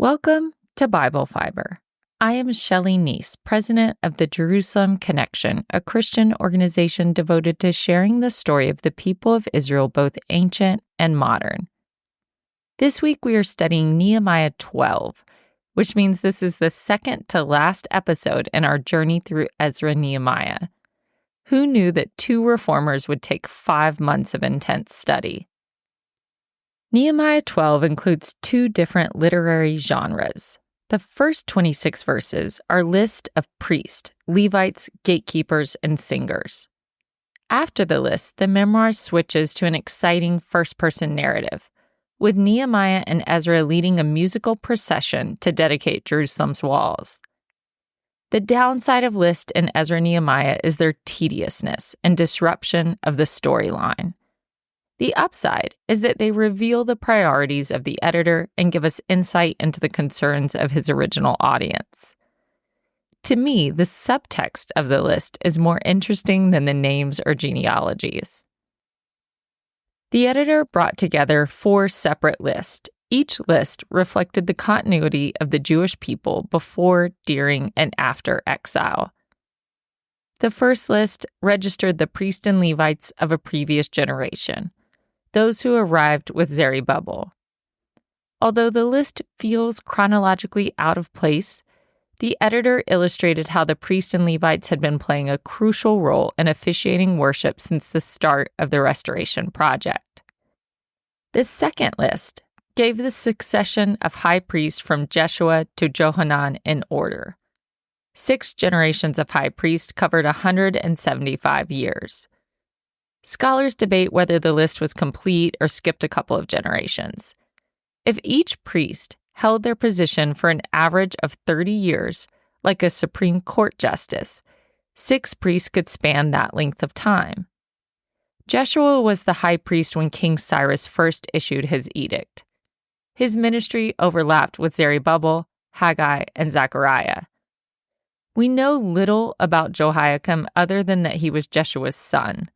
Welcome to Bible Fiber. I am Shelley Neese, president of the Jerusalem Connection, a Christian organization devoted to sharing the story of the people of Israel, both ancient and modern. This week we are studying Nehemiah 12, which means this is the second to last episode in our journey through Ezra Nehemiah. Who knew that 2 reformers would take 5 months of intense study? Nehemiah 12 includes 2 different literary genres. The first 26 verses are a list of priests, Levites, gatekeepers, and singers. After the list, the memoir switches to an exciting first-person narrative, with Nehemiah and Ezra leading a musical procession to dedicate Jerusalem's walls. The downside of list and Ezra Nehemiah is their tediousness and disruption of the storyline. The upside is that they reveal the priorities of the editor and give us insight into the concerns of his original audience. To me, the subtext of the list is more interesting than the names or genealogies. The editor brought together 4 separate lists. Each list reflected the continuity of the Jewish people before, during, and after exile. The first list registered the priests and Levites of a previous generation, those who arrived with Zerubbabel. Although the list feels chronologically out of place, the editor illustrated how the priests and Levites had been playing a crucial role in officiating worship since the start of the restoration project. The second list gave the succession of high priests from Jeshua to Johanan in order. 6 generations of high priests covered 175 years. Scholars debate whether the list was complete or skipped a couple of generations. If each priest held their position for an average of 30 years, like a Supreme Court justice, 6 priests could span that length of time. Jeshua was the high priest when King Cyrus first issued his edict. His ministry overlapped with Zerubbabel, Haggai, and Zechariah. We know little about Jehoiakim other than that he was Jeshua's son.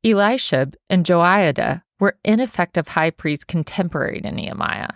Elishab and Joiada were ineffective high priests contemporary to Nehemiah.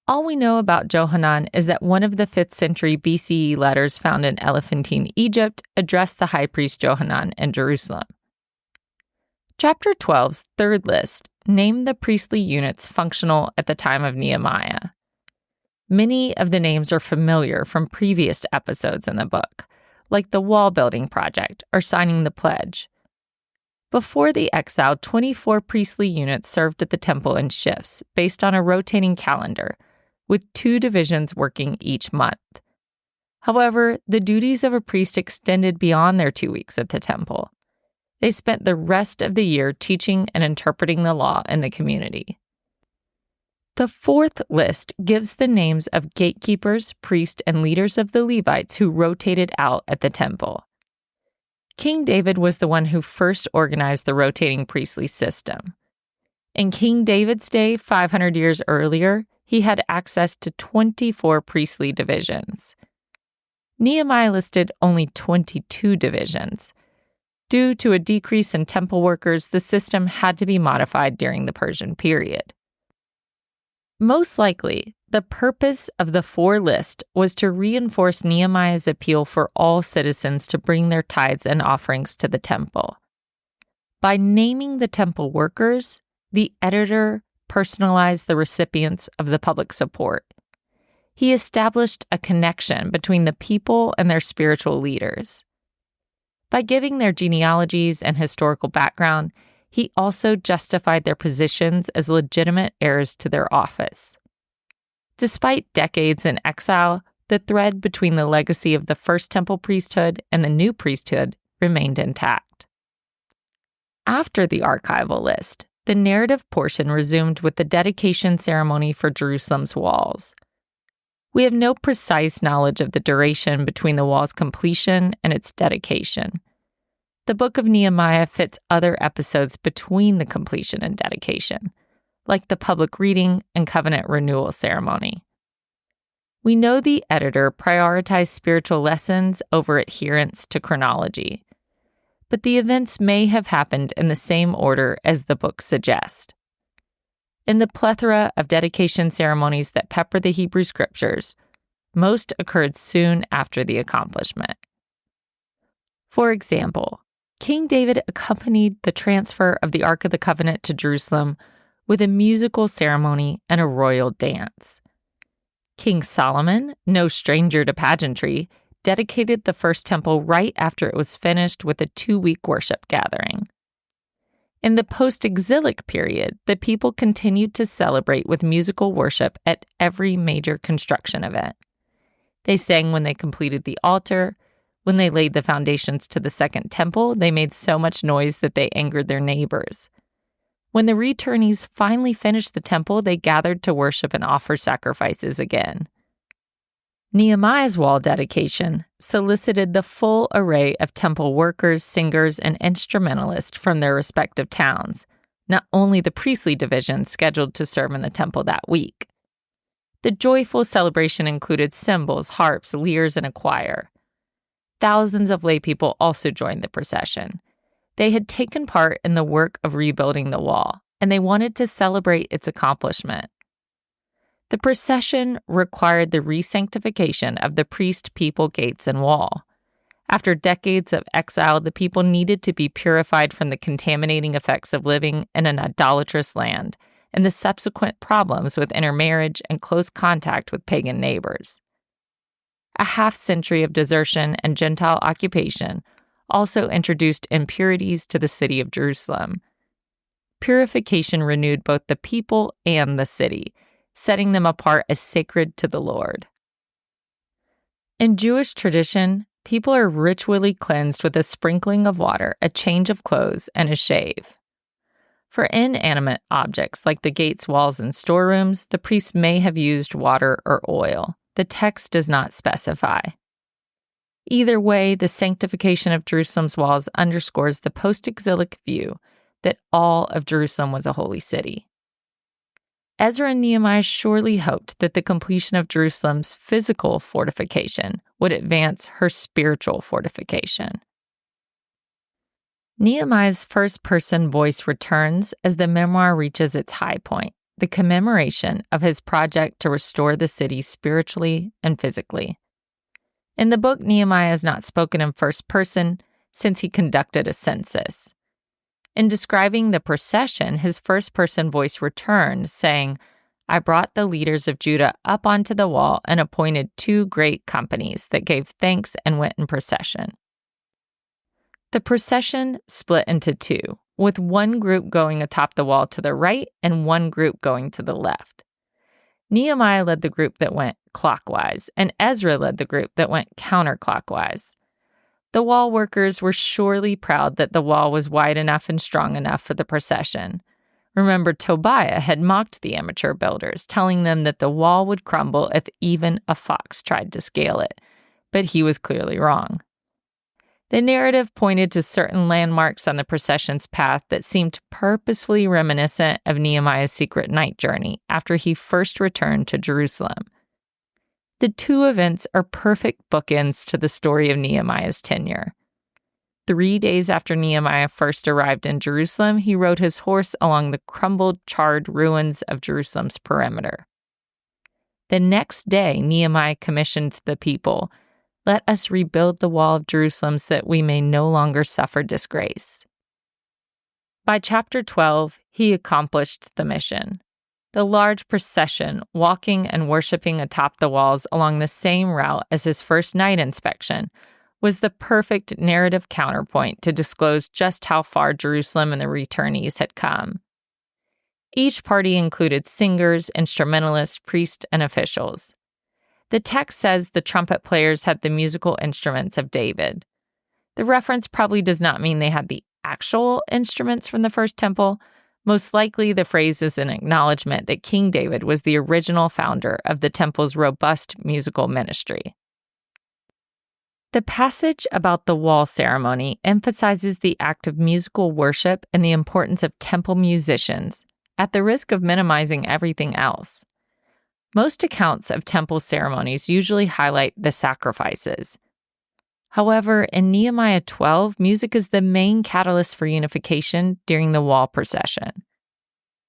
All we know about Johanan is that one of the 5th century BCE letters found in Elephantine, Egypt, addressed the high priest Johanan in Jerusalem. Chapter 12's third list named the priestly units functional at the time of Nehemiah. Many of the names are familiar from previous episodes in the book, like the wall building project or signing the pledge. Before the exile, 24 priestly units served at the temple in shifts based on a rotating calendar, with 2 divisions working each month. However, the duties of a priest extended beyond their 2 weeks at the temple. They spent the rest of the year teaching and interpreting the law in the community. The 4th list gives the names of gatekeepers, priests, and leaders of the Levites who rotated out at the temple. King David was the one who first organized the rotating priestly system. In King David's day, 500 years earlier, he had access to 24 priestly divisions. Nehemiah listed only 22 divisions. Due to a decrease in temple workers, the system had to be modified during the Persian period. Most likely, the purpose of the 4 list was to reinforce Nehemiah's appeal for all citizens to bring their tithes and offerings to the temple. By naming the temple workers, the editor personalized the recipients of the public support. He established a connection between the people and their spiritual leaders. By giving their genealogies and historical background, he also justified their positions as legitimate heirs to their office. Despite decades in exile, the thread between the legacy of the first temple priesthood and the new priesthood remained intact. After the archival list, the narrative portion resumed with the dedication ceremony for Jerusalem's walls. We have no precise knowledge of the duration between the wall's completion and its dedication. The book of Nehemiah fits other episodes between the completion and dedication, like the public reading and covenant renewal ceremony. We know the editor prioritized spiritual lessons over adherence to chronology, but the events may have happened in the same order as the book suggests. In the plethora of dedication ceremonies that pepper the Hebrew Scriptures, most occurred soon after the accomplishment. For example, King David accompanied the transfer of the Ark of the Covenant to Jerusalem with a musical ceremony and a royal dance. King Solomon, no stranger to pageantry, dedicated the first temple right after it was finished with a 2-week worship gathering. In the post-exilic period, the people continued to celebrate with musical worship at every major construction event. They sang when they completed the altar. When they laid the foundations to the second temple, they made so much noise that they angered their neighbors. When the returnees finally finished the temple, they gathered to worship and offer sacrifices again. Nehemiah's wall dedication solicited the full array of temple workers, singers, and instrumentalists from their respective towns, not only the priestly division scheduled to serve in the temple that week. The joyful celebration included cymbals, harps, lyres, and a choir. Thousands of laypeople also joined the procession. They had taken part in the work of rebuilding the wall, and they wanted to celebrate its accomplishment. The procession required the re-sanctification of the priest, people, gates, and wall. After decades of exile, the people needed to be purified from the contaminating effects of living in an idolatrous land and the subsequent problems with intermarriage and close contact with pagan neighbors. A half-century of desertion and Gentile occupation also introduced impurities to the city of Jerusalem. Purification renewed both the people and the city, setting them apart as sacred to the Lord. In Jewish tradition, people are ritually cleansed with a sprinkling of water, a change of clothes, and a shave. For inanimate objects like the gates, walls, and storerooms, the priests may have used water or oil. The text does not specify. Either way, the sanctification of Jerusalem's walls underscores the post-exilic view that all of Jerusalem was a holy city. Ezra and Nehemiah surely hoped that the completion of Jerusalem's physical fortification would advance her spiritual fortification. Nehemiah's first-person voice returns as the memoir reaches its high point, the commemoration of his project to restore the city spiritually and physically. In the book, Nehemiah is not spoken in first person since he conducted a census. In describing the procession, his first-person voice returned, saying, "I brought the leaders of Judah up onto the wall and appointed 2 great companies that gave thanks and went in procession." The procession split into 2, with one group going atop the wall to the right and one group going to the left. Nehemiah led the group that went clockwise, and Ezra led the group that went counterclockwise. The wall workers were surely proud that the wall was wide enough and strong enough for the procession. Remember, Tobiah had mocked the amateur builders, telling them that the wall would crumble if even a fox tried to scale it, but he was clearly wrong. The narrative pointed to certain landmarks on the procession's path that seemed purposefully reminiscent of Nehemiah's secret night journey after he first returned to Jerusalem. The 2 events are perfect bookends to the story of Nehemiah's tenure. 3 days after Nehemiah first arrived in Jerusalem, he rode his horse along the crumbled, charred ruins of Jerusalem's perimeter. The next day, Nehemiah commissioned the people, "Let us rebuild the wall of Jerusalem so that we may no longer suffer disgrace." By chapter 12, he accomplished the mission. The large procession, walking and worshiping atop the walls along the same route as his first night inspection, was the perfect narrative counterpoint to disclose just how far Jerusalem and the returnees had come. Each party included singers, instrumentalists, priests, and officials. The text says the trumpet players had the musical instruments of David. The reference probably does not mean they had the actual instruments from the first temple. Most likely, the phrase is an acknowledgement that King David was the original founder of the temple's robust musical ministry. The passage about the wall ceremony emphasizes the act of musical worship and the importance of temple musicians, at the risk of minimizing everything else. Most accounts of temple ceremonies usually highlight the sacrifices. However, in Nehemiah 12, music is the main catalyst for unification during the wall procession.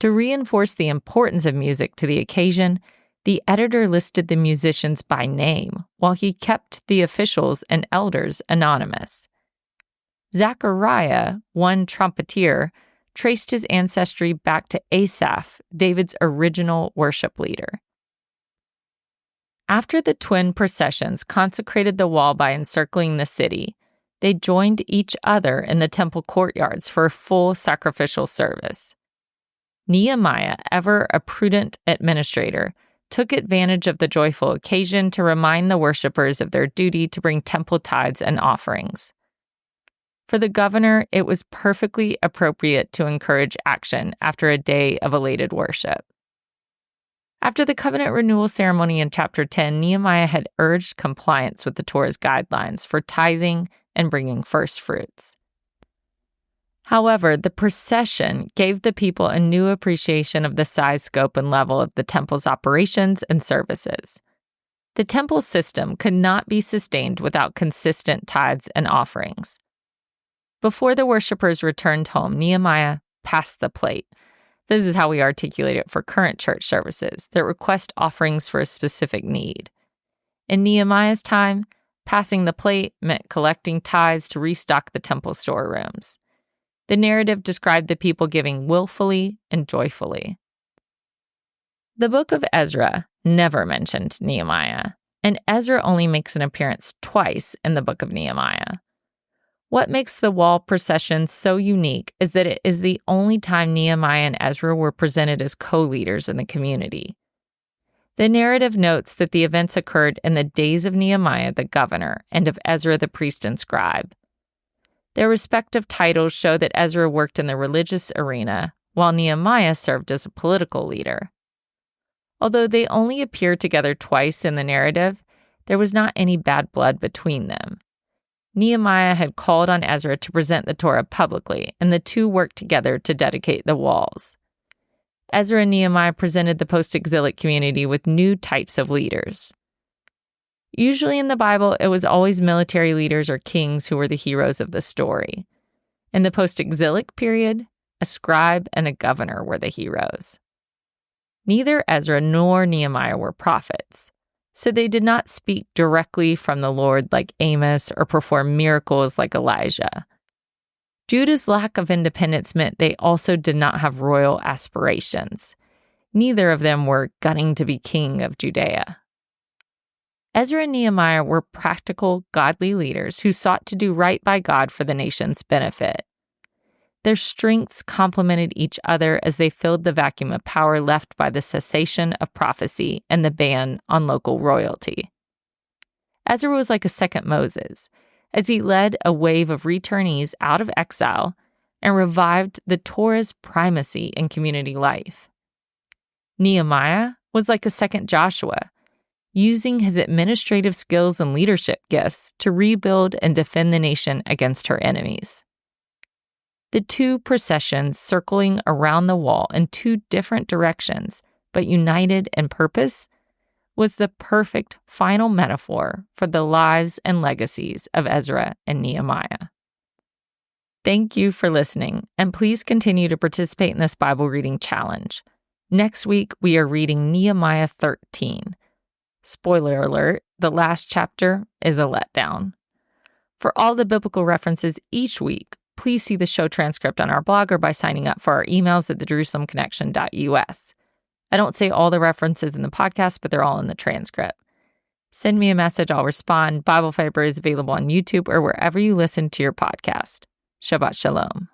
To reinforce the importance of music to the occasion, the editor listed the musicians by name, while he kept the officials and elders anonymous. Zechariah, one trumpeter, traced his ancestry back to Asaph, David's original worship leader. After the twin processions consecrated the wall by encircling the city, they joined each other in the temple courtyards for a full sacrificial service. Nehemiah, ever a prudent administrator, took advantage of the joyful occasion to remind the worshippers of their duty to bring temple tithes and offerings. For the governor, it was perfectly appropriate to encourage action after a day of elated worship. After the covenant renewal ceremony in chapter 10, Nehemiah had urged compliance with the Torah's guidelines for tithing and bringing first fruits. However, the procession gave the people a new appreciation of the size, scope, and level of the temple's operations and services. The temple system could not be sustained without consistent tithes and offerings. Before the worshipers returned home, Nehemiah passed the plate. This is how we articulate it for current church services that request offerings for a specific need. In Nehemiah's time, passing the plate meant collecting tithes to restock the temple storerooms. The narrative described the people giving willfully and joyfully. The book of Ezra never mentioned Nehemiah, and Ezra only makes an appearance twice in the book of Nehemiah. What makes the wall procession so unique is that it is the only time Nehemiah and Ezra were presented as co-leaders in the community. The narrative notes that the events occurred in the days of Nehemiah the governor and of Ezra the priest and scribe. Their respective titles show that Ezra worked in the religious arena, while Nehemiah served as a political leader. Although they only appear together twice in the narrative, there was not any bad blood between them. Nehemiah had called on Ezra to present the Torah publicly, and the two worked together to dedicate the walls. Ezra and Nehemiah presented the post-exilic community with new types of leaders. Usually in the Bible, it was always military leaders or kings who were the heroes of the story. In the post-exilic period, a scribe and a governor were the heroes. Neither Ezra nor Nehemiah were prophets, so they did not speak directly from the Lord like Amos or perform miracles like Elijah. Judah's lack of independence meant they also did not have royal aspirations. Neither of them were gunning to be king of Judea. Ezra and Nehemiah were practical, godly leaders who sought to do right by God for the nation's benefit. Their strengths complemented each other as they filled the vacuum of power left by the cessation of prophecy and the ban on local royalty. Ezra was like a second Moses, as he led a wave of returnees out of exile and revived the Torah's primacy in community life. Nehemiah was like a second Joshua, using his administrative skills and leadership gifts to rebuild and defend the nation against her enemies. The two processions circling around the wall in two different directions, but united in purpose, was the perfect final metaphor for the lives and legacies of Ezra and Nehemiah. Thank you for listening, and please continue to participate in this Bible reading challenge. Next week, we are reading Nehemiah 13. Spoiler alert, the last chapter is a letdown. For all the biblical references each week, please see the show transcript on our blog or by signing up for our emails at thejerusalemconnection.us. I don't say all the references in the podcast, but they're all in the transcript. Send me a message, I'll respond. Bible Fiber is available on YouTube or wherever you listen to your podcast. Shabbat Shalom.